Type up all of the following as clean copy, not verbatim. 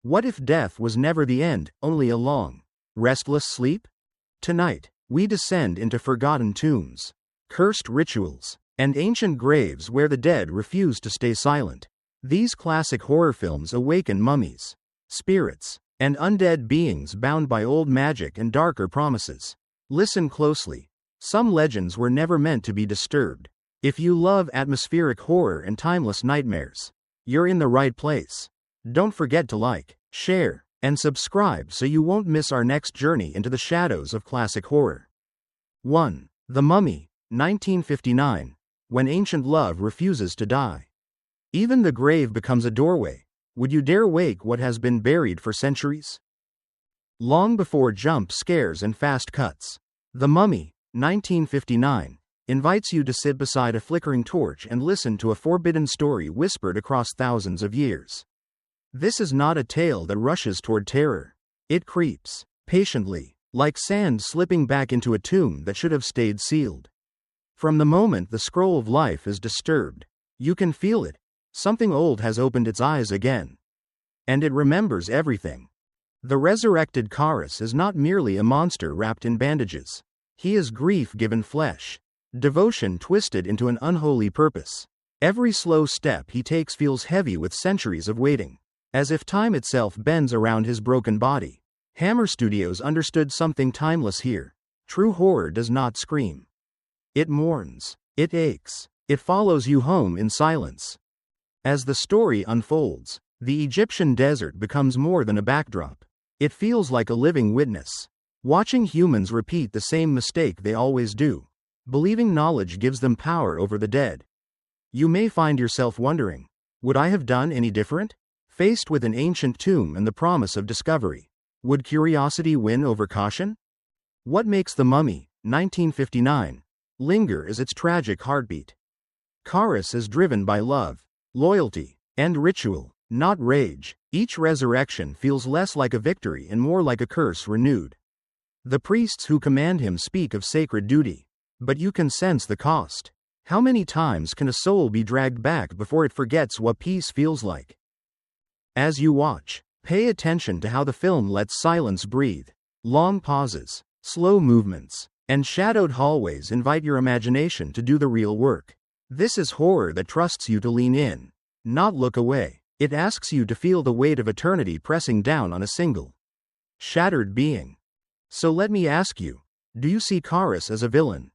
What if death was never the end, only a long, restless sleep? Tonight, we descend into forgotten tombs, cursed rituals, and ancient graves where the dead refuse to stay silent. These classic horror films awaken mummies, spirits, and undead beings bound by old magic and darker promises. Listen closely. Some legends were never meant to be disturbed. If you love atmospheric horror and timeless nightmares, you're in the right place. Don't forget to like, share, and subscribe so you won't miss our next journey into the shadows of classic horror. 1. The Mummy, 1959. When ancient love refuses to die. Even the grave becomes a doorway. Would you dare wake what has been buried for centuries? Long before jump scares and fast cuts, The Mummy, 1959, invites you to sit beside a flickering torch and listen to a forbidden story whispered across thousands of years. This is not a tale that rushes toward terror. It creeps, patiently, like sand slipping back into a tomb that should have stayed sealed. From the moment the scroll of life is disturbed, you can feel it. Something old has opened its eyes again. And it remembers everything. The resurrected Karis is not merely a monster wrapped in bandages. He is grief given flesh, devotion twisted into an unholy purpose. Every slow step he takes feels heavy with centuries of waiting, as if time itself bends around his broken body. Hammer Studios understood something timeless here. True horror does not scream. It mourns. It aches. It follows you home in silence. As the story unfolds, the Egyptian desert becomes more than a backdrop. It feels like a living witness, watching humans repeat the same mistake they always do, believing knowledge gives them power over the dead. You may find yourself wondering, would I have done any different? Faced with an ancient tomb and the promise of discovery, would curiosity win over caution? What makes The Mummy, 1959, linger is its tragic heartbeat. Karis is driven by love, loyalty, and ritual, not rage. Each resurrection feels less like a victory and more like a curse renewed. The priests who command him speak of sacred duty, but you can sense the cost. How many times can a soul be dragged back before it forgets what peace feels like? As you watch, pay attention to how the film lets silence breathe. Long pauses, slow movements, and shadowed hallways invite your imagination to do the real work. This is horror that trusts you to lean in, not look away. It asks you to feel the weight of eternity pressing down on a single, shattered being. So let me ask you, do you see Karis as a villain?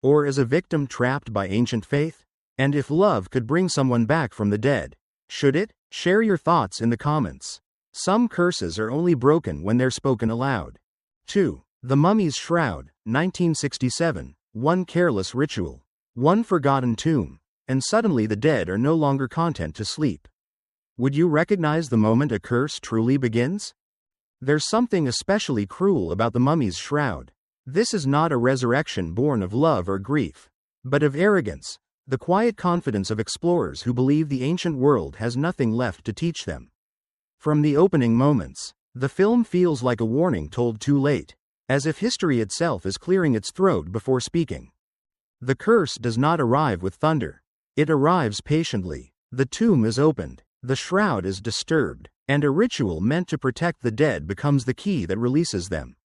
Or as a victim trapped by ancient faith? And if love could bring someone back from the dead, should it? Share your thoughts in the comments. Some curses are only broken when they're spoken aloud. 2. The Mummy's Shroud, 1967. One careless ritual, one forgotten tomb, and suddenly the dead are no longer content to sleep. Would you recognize the moment a curse truly begins? There's something especially cruel about The Mummy's Shroud. This is not a resurrection born of love or grief, but of arrogance, the quiet confidence of explorers who believe the ancient world has nothing left to teach them. From the opening moments, the film feels like a warning told too late, as if history itself is clearing its throat before speaking. The curse does not arrive with thunder. It arrives patiently. The tomb is opened, the shroud is disturbed, and a ritual meant to protect the dead becomes the key that releases them.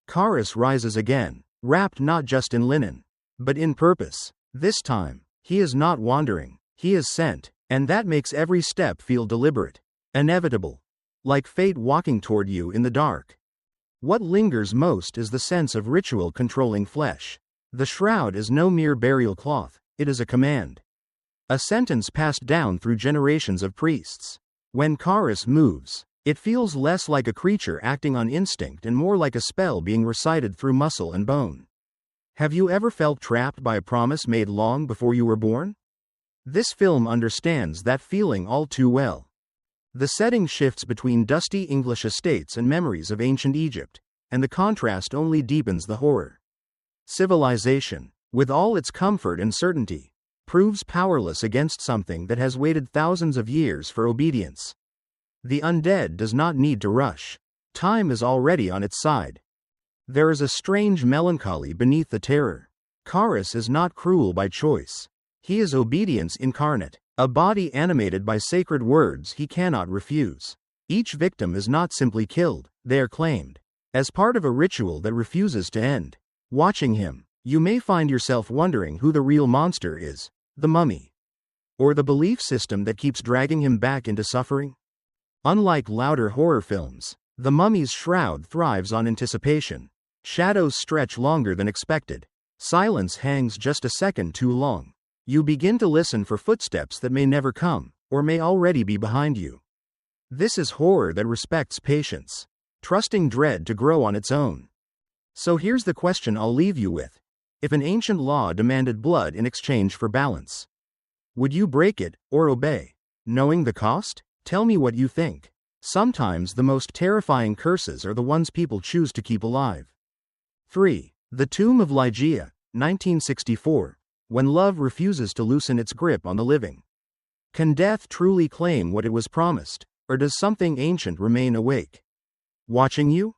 Karis rises again, wrapped not just in linen, but in purpose. This time, he is not wandering, he is sent, and that makes every step feel deliberate, inevitable, like fate walking toward you in the dark. What lingers most is the sense of ritual controlling flesh. The shroud is no mere burial cloth, it is a command. A sentence passed down through generations of priests. When Karis moves, it feels less like a creature acting on instinct and more like a spell being recited through muscle and bone. Have you ever felt trapped by a promise made long before you were born? This film understands that feeling all too well. The setting shifts between dusty English estates and memories of ancient Egypt, and the contrast only deepens the horror. Civilization, with all its comfort and certainty, proves powerless against something that has waited thousands of years for obedience. The undead does not need to rush. Time is already on its side. There is a strange melancholy beneath the terror. Karis is not cruel by choice. He is obedience incarnate, a body animated by sacred words he cannot refuse. Each victim is not simply killed, they are claimed as part of a ritual that refuses to end. Watching him, you may find yourself wondering who the real monster is, the mummy, or the belief system that keeps dragging him back into suffering. Unlike louder horror films, The Mummy's Shroud thrives on anticipation. Shadows stretch longer than expected. Silence hangs just a second too long. You begin to listen for footsteps that may never come, or may already be behind you. This is horror that respects patience, trusting dread to grow on its own. So here's the question I'll leave you with. If an ancient law demanded blood in exchange for balance, would you break it, or obey? Knowing the cost? Tell me what you think. Sometimes the most terrifying curses are the ones people choose to keep alive. 3. The Tomb of Ligeia, 1964. When love refuses to loosen its grip on the living. Can death truly claim what it was promised, or does something ancient remain awake, watching you?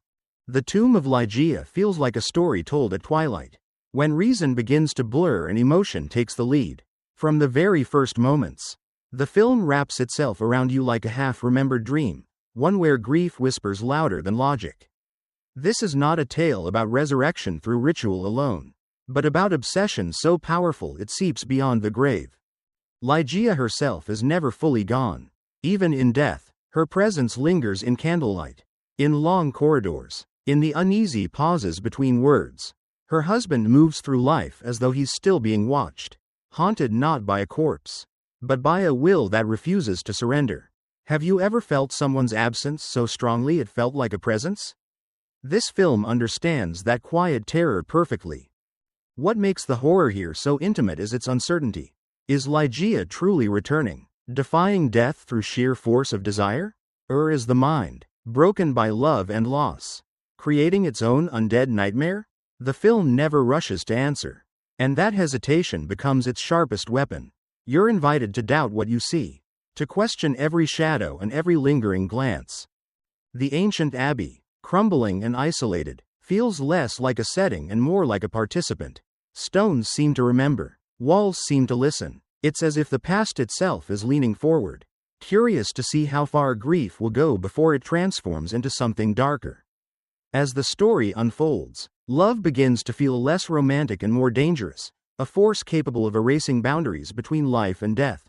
The Tomb of Ligeia feels like a story told at twilight, when reason begins to blur and emotion takes the lead. From the very first moments, the film wraps itself around you like a half-remembered dream, one where grief whispers louder than logic. This is not a tale about resurrection through ritual alone, but about obsession so powerful it seeps beyond the grave. Ligeia herself is never fully gone. Even in death, her presence lingers in candlelight, in long corridors, in the uneasy pauses between words. Her husband moves through life as though he's still being watched, haunted not by a corpse, but by a will that refuses to surrender. Have you ever felt someone's absence so strongly it felt like a presence? This film understands that quiet terror perfectly. What makes the horror here so intimate is its uncertainty. Is Ligeia truly returning, defying death through sheer force of desire? Or is the mind, broken by love and loss, creating its own undead nightmare? The film never rushes to answer, and that hesitation becomes its sharpest weapon. You're invited to doubt what you see, to question every shadow and every lingering glance. The ancient abbey, crumbling and isolated, feels less like a setting and more like a participant. Stones seem to remember, walls seem to listen. It's as if the past itself is leaning forward, curious to see how far grief will go before it transforms into something darker. As the story unfolds, love begins to feel less romantic and more dangerous, a force capable of erasing boundaries between life and death.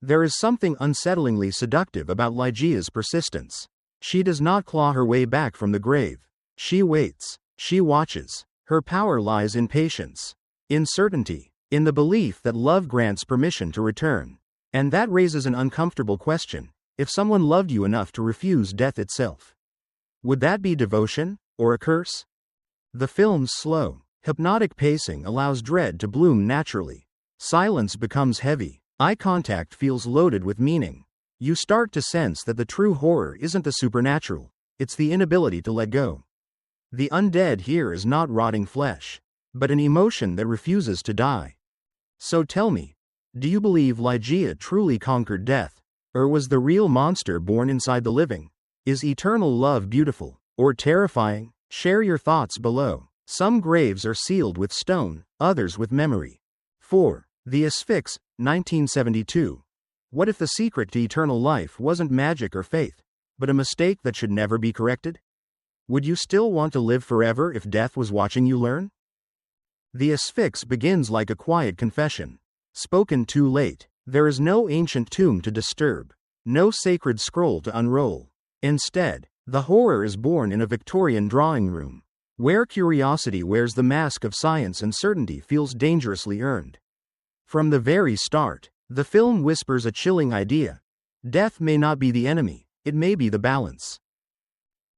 There is something unsettlingly seductive about Ligeia's persistence. She does not claw her way back from the grave. She waits, she watches. Her power lies in patience, in certainty, in the belief that love grants permission to return. And that raises an uncomfortable question. If someone loved you enough to refuse death itself, would that be devotion, or a curse? The film's slow, hypnotic pacing allows dread to bloom naturally. Silence becomes heavy. Eye contact feels loaded with meaning. You start to sense that the true horror isn't the supernatural, it's the inability to let go. The undead here is not rotting flesh, but an emotion that refuses to die. So tell me, do you believe Ligeia truly conquered death, or was the real monster born inside the living? Is eternal love beautiful, or terrifying? Share your thoughts below. Some graves are sealed with stone, others with memory. 4. The Asphyx, 1972. What if the secret to eternal life wasn't magic or faith, but a mistake that should never be corrected? Would you still want to live forever if death was watching you learn? The Asphyx begins like a quiet confession, spoken too late. There is no ancient tomb to disturb, no sacred scroll to unroll. Instead, the horror is born in a Victorian drawing room, where curiosity wears the mask of science and certainty feels dangerously earned. From the very start, the film whispers a chilling idea. Death may not be the enemy, it may be the balance.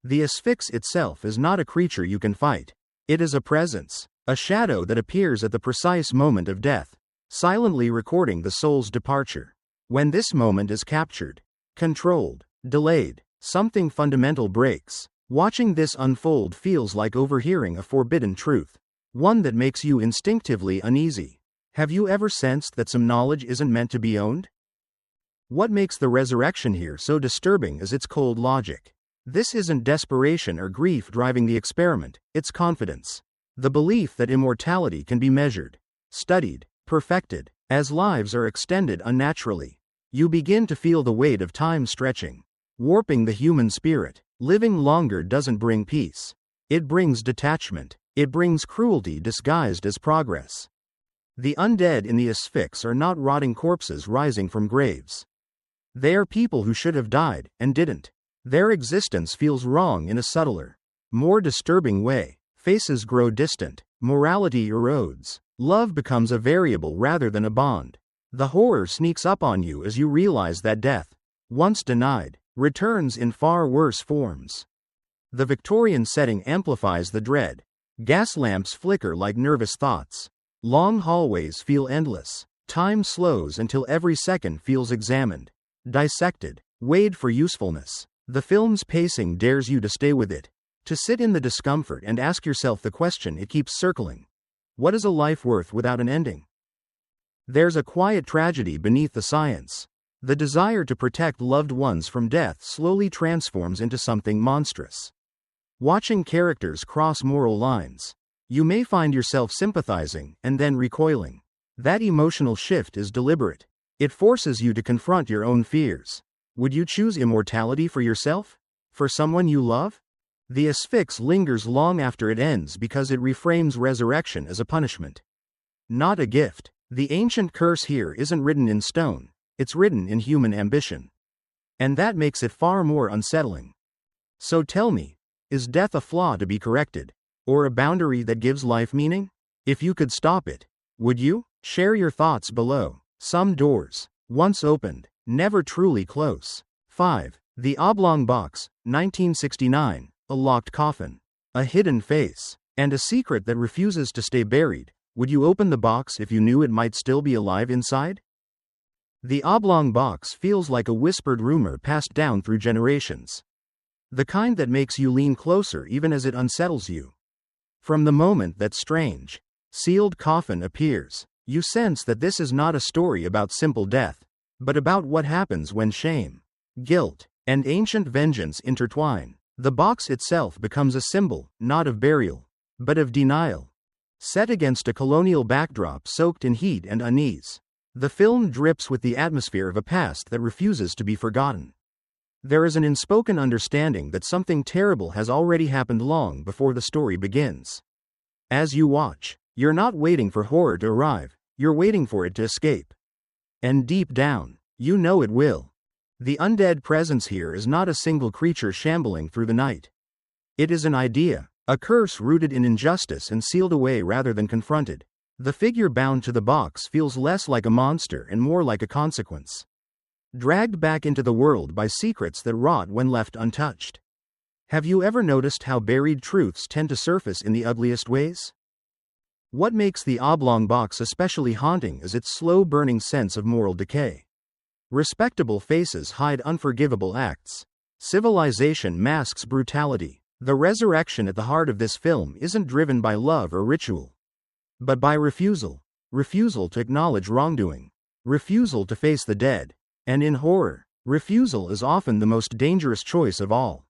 The Asphyx itself is not a creature you can fight. It is a presence, a shadow that appears at the precise moment of death, silently recording the soul's departure. When this moment is captured, controlled, delayed, something fundamental breaks. Watching this unfold feels like overhearing a forbidden truth, one that makes you instinctively uneasy. Have you ever sensed that some knowledge isn't meant to be owned? What makes the resurrection here so disturbing is its cold logic. This isn't desperation or grief driving the experiment, it's confidence. The belief that immortality can be measured, studied, perfected. As lives are extended unnaturally, you begin to feel the weight of time stretching. warping the human spirit. Living longer doesn't bring peace. It brings detachment. It brings cruelty disguised as progress. The undead in the Asphyx are not rotting corpses rising from graves. They are people who should have died, and didn't. Their existence feels wrong in a subtler, more disturbing way. Faces grow distant. Morality erodes. Love becomes a variable rather than a bond. The horror sneaks up on you as you realize that death, once denied, returns in far worse forms. The Victorian setting amplifies the dread. Gas lamps flicker like nervous thoughts. Long hallways feel endless. Time slows until every second feels examined, dissected, weighed for usefulness. The film's pacing dares you to stay with it, to sit in the discomfort and ask yourself the question it keeps circling. What is a life worth without an ending? There's a quiet tragedy beneath the science. The desire to protect loved ones from death slowly transforms into something monstrous. Watching characters cross moral lines, you may find yourself sympathizing and then recoiling. That emotional shift is deliberate. It forces you to confront your own fears. Would you choose immortality for yourself? For someone you love? The Asphyx lingers long after it ends because it reframes resurrection as a punishment, not a gift. The ancient curse here isn't written in stone, it's written in human ambition. And that makes it far more unsettling. So tell me, is death a flaw to be corrected, or a boundary that gives life meaning? If you could stop it, would you? Share your thoughts below. Some doors, once opened, never truly close. 5. The Oblong Box, 1969, a locked coffin, a hidden face, and a secret that refuses to stay buried. Would you open the box if you knew it might still be alive inside? The Oblong Box feels like a whispered rumor passed down through generations. The kind that makes you lean closer even as it unsettles you. From the moment that strange, sealed coffin appears, you sense that this is not a story about simple death, but about what happens when shame, guilt, and ancient vengeance intertwine. The box itself becomes a symbol, not of burial, but of denial. Set against a colonial backdrop soaked in heat and unease, the film drips with the atmosphere of a past that refuses to be forgotten. There is an unspoken understanding that something terrible has already happened long before the story begins. As you watch, you're not waiting for horror to arrive, you're waiting for it to escape. And deep down, you know it will. The undead presence here is not a single creature shambling through the night. It is an idea, a curse rooted in injustice and sealed away rather than confronted. The figure bound to the box feels less like a monster and more like a consequence. Dragged back into the world by secrets that rot when left untouched. Have you ever noticed how buried truths tend to surface in the ugliest ways? What makes the Oblong Box especially haunting is its slow-burning sense of moral decay. Respectable faces hide unforgivable acts. Civilization masks brutality. The resurrection at the heart of this film isn't driven by love or ritual, but by refusal. Refusal to acknowledge wrongdoing. Refusal to face the dead. And in horror, refusal is often the most dangerous choice of all.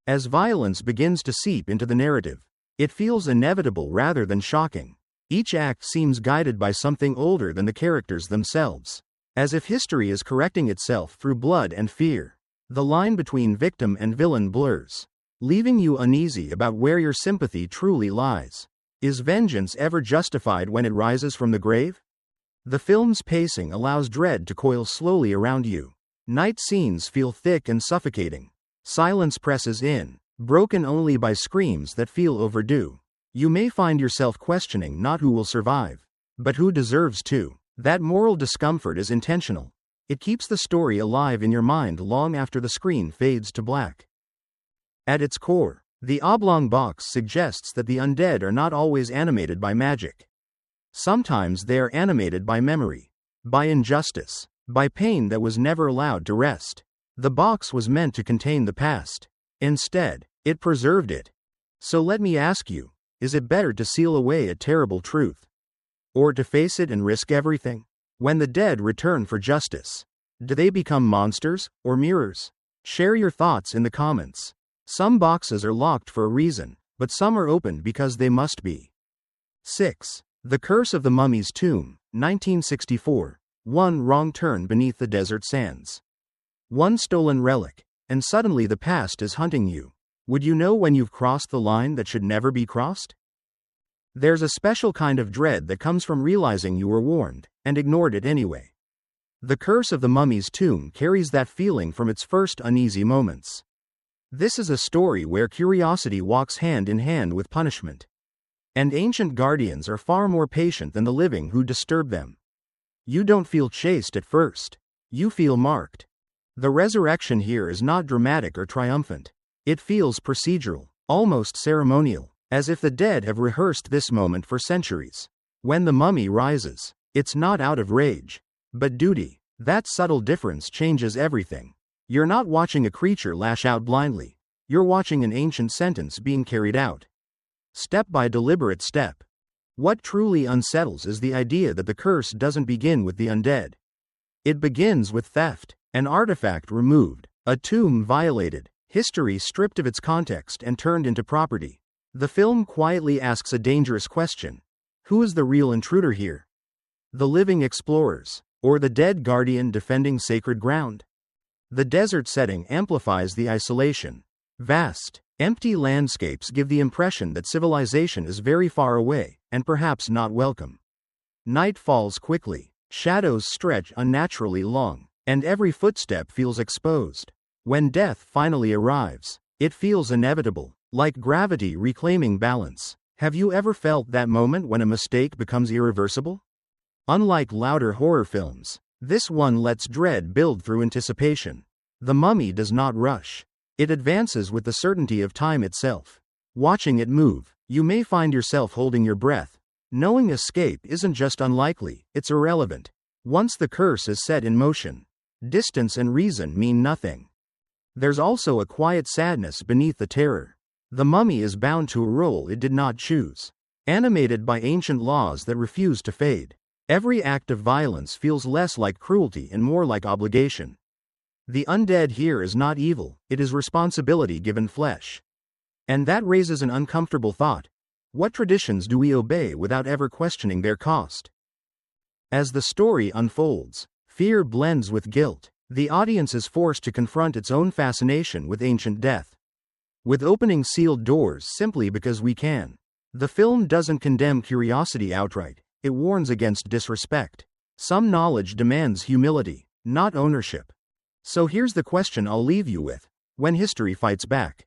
As violence begins to seep into the narrative, it feels inevitable rather than shocking. Each act seems guided by something older than the characters themselves, as if history is correcting itself through blood and fear. The line between victim and villain blurs, leaving you uneasy about where your sympathy truly lies. Is vengeance ever justified when it rises from the grave? The film's pacing allows dread to coil slowly around you. Night scenes feel thick and suffocating. Silence presses in, broken only by screams that feel overdue. You may find yourself questioning not who will survive, but who deserves to. That moral discomfort is intentional. It keeps the story alive in your mind long after the screen fades to black. At its core, the Oblong Box suggests that the undead are not always animated by magic. Sometimes they are animated by memory, by injustice, by pain that was never allowed to rest. The box was meant to contain the past. Instead, it preserved it. So let me ask you, is it better to seal away a terrible truth, or to face it and risk everything? When the dead return for justice, do they become monsters or mirrors? Share your thoughts in the comments. Some boxes are locked for a reason, but some are opened because they must be. 6. The Curse of the Mummy's Tomb, 1964. One wrong turn beneath the desert sands. One stolen relic, and suddenly the past is hunting you. Would you know when you've crossed the line that should never be crossed? There's a special kind of dread that comes from realizing you were warned, and ignored it anyway. The curse of the mummy's tomb carries that feeling from its first uneasy moments. This is a story where curiosity walks hand in hand with punishment. And ancient guardians are far more patient than the living who disturb them. You don't feel chased at first. You feel marked. The resurrection here is not dramatic or triumphant. It feels procedural, almost ceremonial, as if the dead have rehearsed this moment for centuries. When the mummy rises, it's not out of rage, but duty. That subtle difference changes everything. You're not watching a creature lash out blindly. You're watching an ancient sentence being carried out. Step by deliberate step. What truly unsettles is the idea that the curse doesn't begin with the undead. It begins with theft, an artifact removed, a tomb violated, history stripped of its context and turned into property. The film quietly asks a dangerous question. Who is the real intruder here? The living explorers, or the dead guardian defending sacred ground? The desert setting amplifies the isolation. Vast, empty landscapes give the impression that civilization is very far away, and perhaps not welcome. Night falls quickly, shadows stretch unnaturally long, and every footstep feels exposed. When death finally arrives, it feels inevitable, like gravity reclaiming balance. Have you ever felt that moment when a mistake becomes irreversible? Unlike louder horror films, this one lets dread build through anticipation. The Mummy does not rush. It advances with the certainty of time itself. Watching it move, you may find yourself holding your breath, knowing escape isn't just unlikely, it's irrelevant. Once the curse is set in motion, distance and reason mean nothing. There's also a quiet sadness beneath the terror. The Mummy is bound to a role it did not choose, animated by ancient laws that refuse to fade. Every act of violence feels less like cruelty and more like obligation. The undead here is not evil, it is responsibility given flesh. And that raises an uncomfortable thought. What traditions do we obey without ever questioning their cost? As the story unfolds, fear blends with guilt. The audience is forced to confront its own fascination with ancient death. With opening sealed doors simply because we can. The film doesn't condemn curiosity outright, it warns against disrespect. Some knowledge demands humility, not ownership. So here's the question I'll leave you with. When history fights back,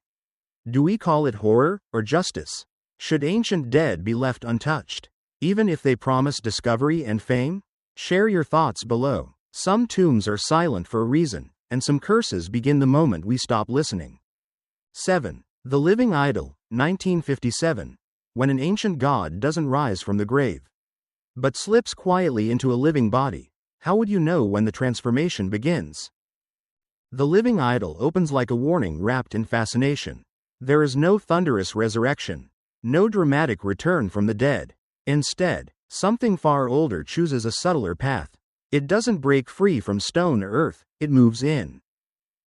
do we call it horror or justice? Should ancient dead be left untouched, even if they promise discovery and fame? Share your thoughts below. Some tombs are silent for a reason, and some curses begin the moment we stop listening. 7. The Living Idol, 1957. When an ancient god doesn't rise from the grave, but slips quietly into a living body, how would you know when the transformation begins? The Living Idol opens like a warning wrapped in fascination. There is no thunderous resurrection, no dramatic return from the dead. Instead, something far older chooses a subtler path. It doesn't break free from stone or earth, it moves in.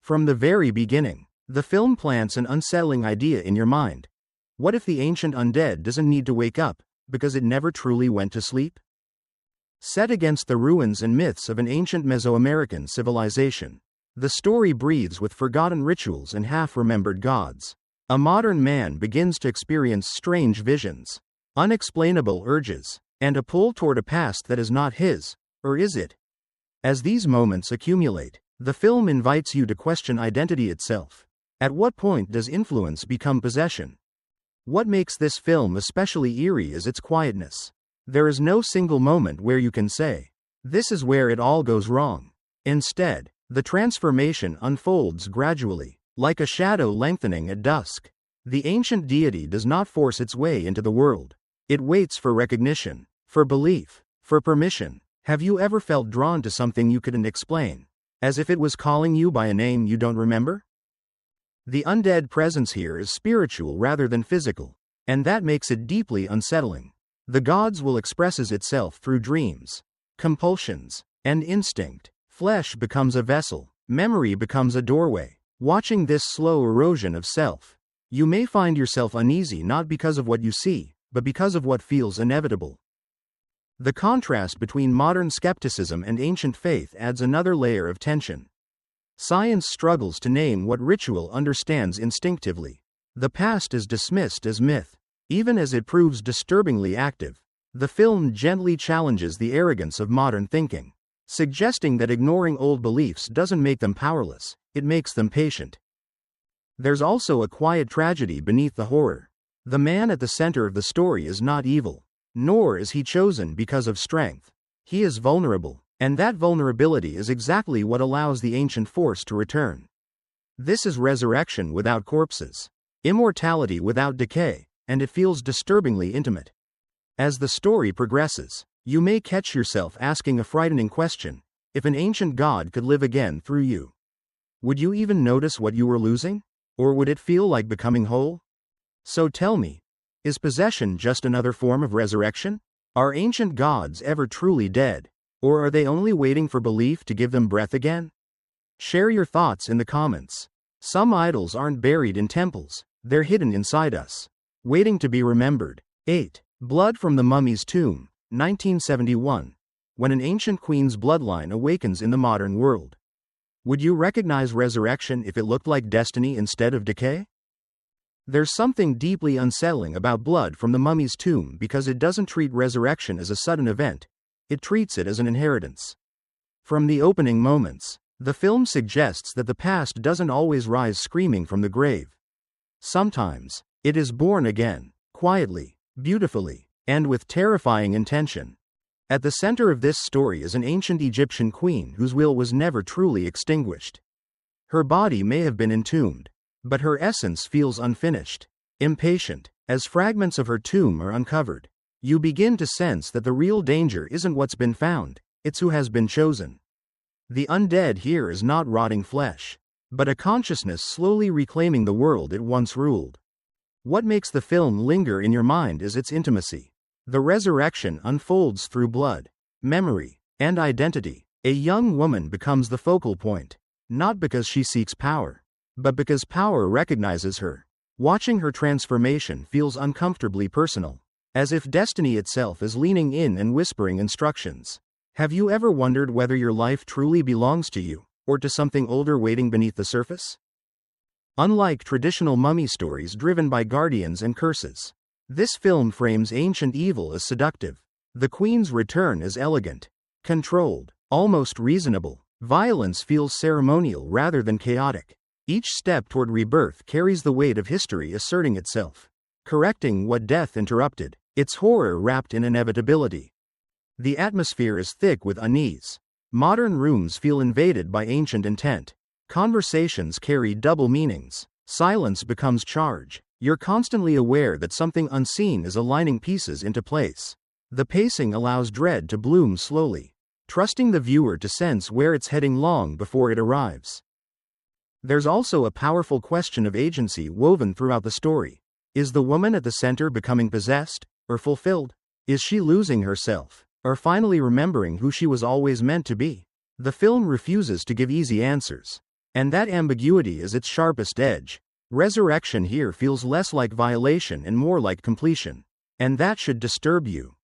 From the very beginning, the film plants an unsettling idea in your mind. What if the ancient undead doesn't need to wake up, because it never truly went to sleep? Set against the ruins and myths of an ancient Mesoamerican civilization, the story breathes with forgotten rituals and half-remembered gods. A modern man begins to experience strange visions, unexplainable urges, and a pull toward a past that is not his, or is it? As these moments accumulate, the film invites you to question identity itself. At what point does influence become possession? What makes this film especially eerie is its quietness. There is no single moment where you can say, this is where it all goes wrong. Instead, the transformation unfolds gradually, like a shadow lengthening at dusk. The ancient deity does not force its way into the world. It waits for recognition, for belief, for permission. Have you ever felt drawn to something you couldn't explain, as if it was calling you by a name you don't remember? The undead presence here is spiritual rather than physical, and that makes it deeply unsettling. The gods will express itself through dreams, compulsions, and instinct. Flesh becomes a vessel, memory becomes a doorway. Watching this slow erosion of self, you may find yourself uneasy not because of what you see, but because of what feels inevitable. The contrast between modern skepticism and ancient faith adds another layer of tension. Science struggles to name what ritual understands instinctively. The past is dismissed as myth, even as it proves disturbingly active. The film gently challenges the arrogance of modern thinking, suggesting that ignoring old beliefs doesn't make them powerless, it makes them patient. There's also a quiet tragedy beneath the horror. The man at the center of the story is not evil, nor is he chosen because of strength. He is vulnerable, and that vulnerability is exactly what allows the ancient force to return. This is resurrection without corpses, immortality without decay, and it feels disturbingly intimate. As the story progresses, you may catch yourself asking a frightening question: if an ancient god could live again through you, would you even notice what you were losing? Or would it feel like becoming whole? So tell me, is possession just another form of resurrection? Are ancient gods ever truly dead? Or are they only waiting for belief to give them breath again? Share your thoughts in the comments. Some idols aren't buried in temples, they're hidden inside us, waiting to be remembered. 8. Blood from the Mummy's Tomb, 1971. When an ancient queen's bloodline awakens in the modern world, would you recognize resurrection if it looked like destiny instead of decay? There's something deeply unsettling about Blood from the Mummy's Tomb because it doesn't treat resurrection as a sudden event, it treats it as an inheritance. From the opening moments, the film suggests that the past doesn't always rise screaming from the grave. Sometimes, it is born again, quietly, beautifully, and with terrifying intention. At the center of this story is an ancient Egyptian queen whose will was never truly extinguished. Her body may have been entombed, but her essence feels unfinished, impatient. As fragments of her tomb are uncovered, you begin to sense that the real danger isn't what's been found, it's who has been chosen. The undead here is not rotting flesh, but a consciousness slowly reclaiming the world it once ruled. What makes the film linger in your mind is its intimacy. The resurrection unfolds through blood, memory, and identity. A young woman becomes the focal point, not because she seeks power, but because power recognizes her. Watching her transformation feels uncomfortably personal, as if destiny itself is leaning in and whispering instructions. Have you ever wondered whether your life truly belongs to you, or to something older waiting beneath the surface? Unlike traditional mummy stories driven by guardians and curses, this film frames ancient evil as seductive. The queen's return is elegant, controlled, almost reasonable. Violence feels ceremonial rather than chaotic. Each step toward rebirth carries the weight of history asserting itself, correcting what death interrupted, its horror wrapped in inevitability. The atmosphere is thick with unease. Modern rooms feel invaded by ancient intent. Conversations carry double meanings. Silence becomes charge. You're constantly aware that something unseen is aligning pieces into place. The pacing allows dread to bloom slowly, trusting the viewer to sense where it's heading long before it arrives. There's also a powerful question of agency woven throughout the story. Is the woman at the center becoming possessed, or fulfilled? Is she losing herself, or finally remembering who she was always meant to be? The film refuses to give easy answers, and that ambiguity is its sharpest edge. Resurrection here feels less like violation and more like completion, and that should disturb you.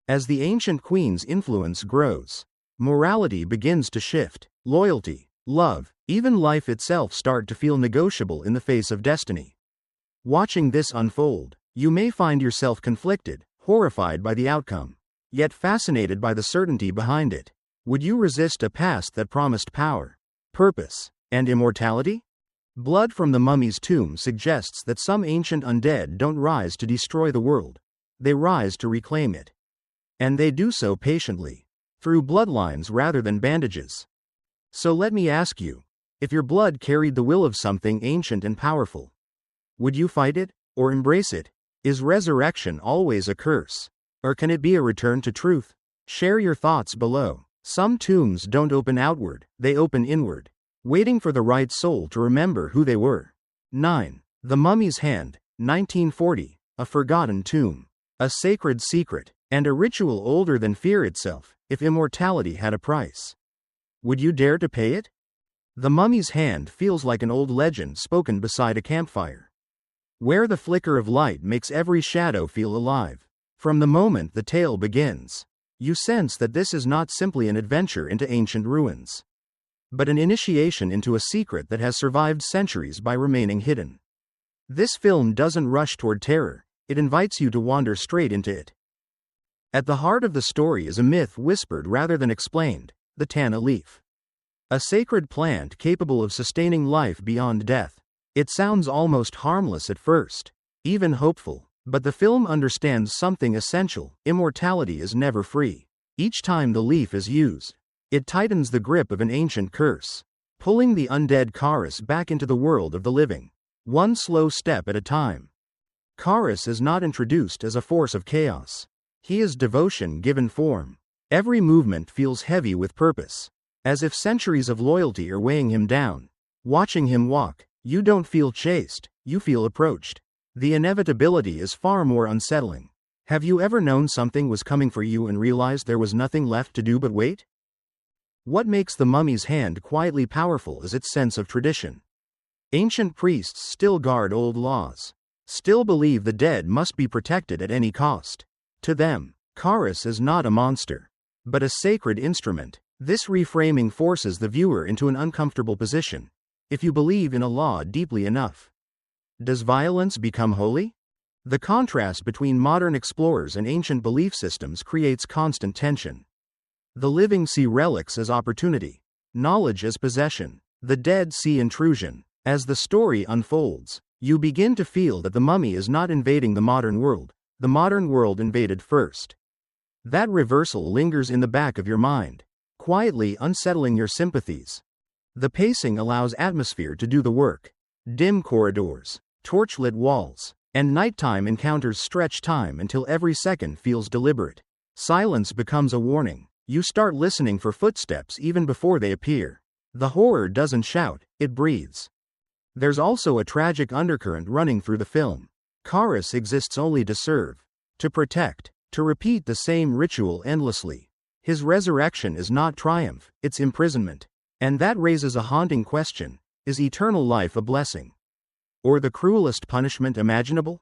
As the ancient queen's influence grows, morality begins to shift. Loyalty, love, even life itself start to feel negotiable in the face of destiny. Watching this unfold, you may find yourself conflicted, horrified by the outcome, yet fascinated by the certainty behind it. Would you resist a past that promised power, purpose, and immortality? Blood from the Mummy's Tomb suggests that some ancient undead don't rise to destroy the world, they rise to reclaim it. And they do so patiently, through bloodlines rather than bandages. So let me ask you, if your blood carried the will of something ancient and powerful, would you fight it, or embrace it? Is resurrection always a curse, or can it be a return to truth? Share your thoughts below. Some tombs don't open outward, they open inward, waiting for the right soul to remember who they were. 9. The Mummy's Hand, 1940, a forgotten tomb, a sacred secret, and a ritual older than fear itself. If immortality had a price, would you dare to pay it? The Mummy's Hand feels like an old legend spoken beside a campfire, where the flicker of light makes every shadow feel alive. From the moment the tale begins, you sense that this is not simply an adventure into ancient ruins. but an initiation into a secret that has survived centuries by remaining hidden. This film doesn't rush toward terror, it invites you to wander straight into it. At the heart of the story is a myth whispered rather than explained, the Tana leaf. A sacred plant capable of sustaining life beyond death. It sounds almost harmless at first, even hopeful, but the film understands something essential: immortality is never free. Each time the leaf is used, it tightens the grip of an ancient curse, pulling the undead Karis back into the world of the living, one slow step at a time. Karis is not introduced as a force of chaos. He is devotion given form. Every movement feels heavy with purpose, as if centuries of loyalty are weighing him down. Watching him walk, you don't feel chased, you feel approached. The inevitability is far more unsettling. Have you ever known something was coming for you and realized there was nothing left to do but wait? What makes the mummy's hand quietly powerful is its sense of tradition. Ancient priests still guard old laws, still believe the dead must be protected at any cost. To them, Karis is not a monster, but a sacred instrument. This reframing forces the viewer into an uncomfortable position. If you believe in a law deeply enough, does violence become holy? The contrast between modern explorers and ancient belief systems creates constant tension. The living see relics as opportunity, knowledge as possession, the dead see intrusion. As the story unfolds, you begin to feel that the mummy is not invading the modern world invaded first. That reversal lingers in the back of your mind, quietly unsettling your sympathies. The pacing allows atmosphere to do the work. Dim corridors, torchlit walls, and nighttime encounters stretch time until every second feels deliberate. Silence becomes a warning. You start listening for footsteps even before they appear. The horror doesn't shout, it breathes. There's also a tragic undercurrent running through the film. Karis exists only to serve, to protect, to repeat the same ritual endlessly. His resurrection is not triumph, it's imprisonment. And that raises a haunting question: is eternal life a blessing, or the cruelest punishment imaginable?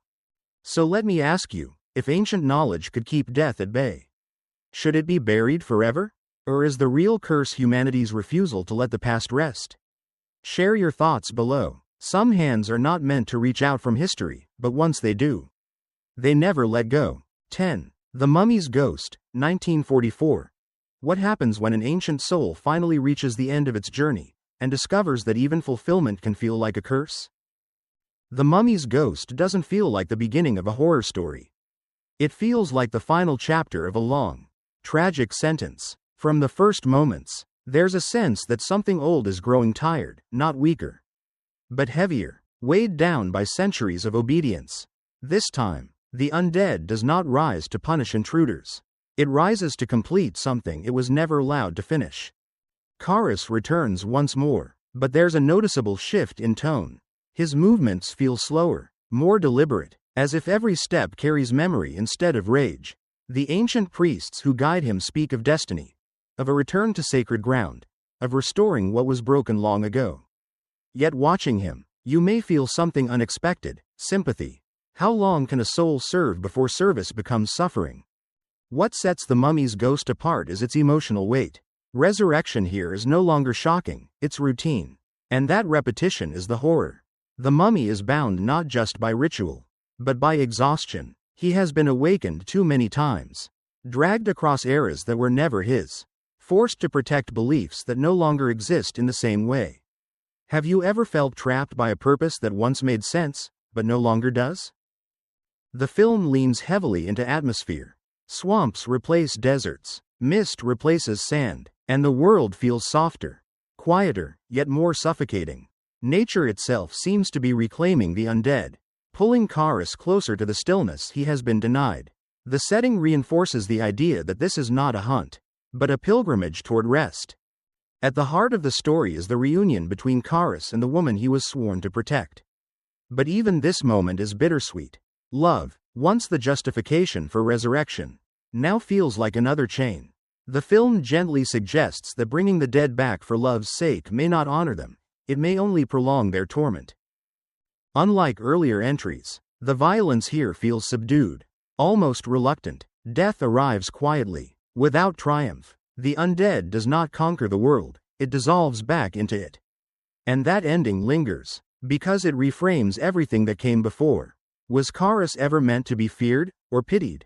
So let me ask you, if ancient knowledge could keep death at bay, should it be buried forever? Or is the real curse humanity's refusal to let the past rest? Share your thoughts below. Some hands are not meant to reach out from history, but once they do, they never let go. 10. The Mummy's Ghost, 1944. What happens when an ancient soul finally reaches the end of its journey, and discovers that even fulfillment can feel like a curse? The Mummy's Ghost doesn't feel like the beginning of a horror story. It feels like the final chapter of a long, tragic sentence. From the first moments, there's a sense that something old is growing tired, not weaker, but heavier, weighed down by centuries of obedience. This time, the undead does not rise to punish intruders. It rises to complete something it was never allowed to finish. Karis returns once more, but there's a noticeable shift in tone. His movements feel slower, more deliberate, as if every step carries memory instead of rage. The ancient priests who guide him speak of destiny, of a return to sacred ground, of restoring what was broken long ago. Yet watching him, you may feel something unexpected: sympathy. How long can a soul serve before service becomes suffering? What sets the Mummy's Ghost apart is its emotional weight. Resurrection here is no longer shocking, it's routine. And that repetition is the horror. The mummy is bound not just by ritual, but by exhaustion. He has been awakened too many times, dragged across eras that were never his, forced to protect beliefs that no longer exist in the same way. Have you ever felt trapped by a purpose that once made sense, but no longer does? The film leans heavily into atmosphere. Swamps replace deserts, mist replaces sand, and the world feels softer, quieter, yet more suffocating. Nature itself seems to be reclaiming the undead, pulling Karis closer to the stillness he has been denied. The setting reinforces the idea that this is not a hunt, but a pilgrimage toward rest. At the heart of the story is the reunion between Karis and the woman he was sworn to protect. But even this moment is bittersweet. Love, once the justification for resurrection, now feels like another chain. The film gently suggests that bringing the dead back for love's sake may not honor them, it may only prolong their torment. Unlike earlier entries, the violence here feels subdued, almost reluctant. Death arrives quietly, without triumph. The undead does not conquer the world, it dissolves back into it. And that ending lingers, because it reframes everything that came before. Was Kharis ever meant to be feared, or pitied?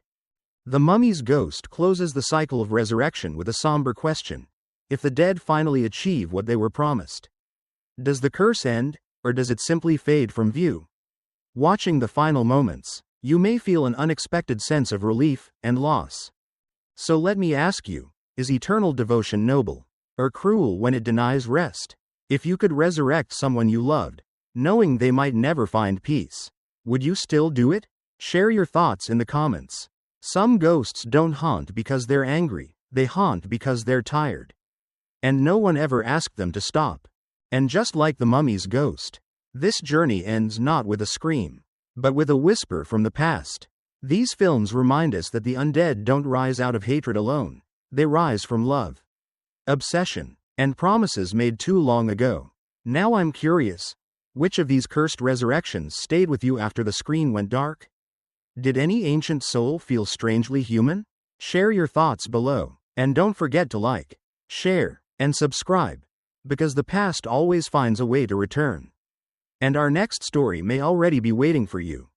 The mummy's ghost closes the cycle of resurrection with a somber question. If the dead finally achieve what they were promised, does the curse end, or does it simply fade from view? Watching the final moments, you may feel an unexpected sense of relief and loss. So let me ask you, is eternal devotion noble, or cruel when it denies rest? If you could resurrect someone you loved, knowing they might never find peace, would you still do it? Share your thoughts in the comments. Some ghosts don't haunt because they're angry, they haunt because they're tired. And no one ever asked them to stop. And just like the mummy's ghost, this journey ends not with a scream, but with a whisper from the past. These films remind us that the undead don't rise out of hatred alone, they rise from love, obsession, and promises made too long ago. Now I'm curious, which of these cursed resurrections stayed with you after the screen went dark? Did any ancient soul feel strangely human? Share your thoughts below, and don't forget to like, share, and subscribe, because the past always finds a way to return. And our next story may already be waiting for you.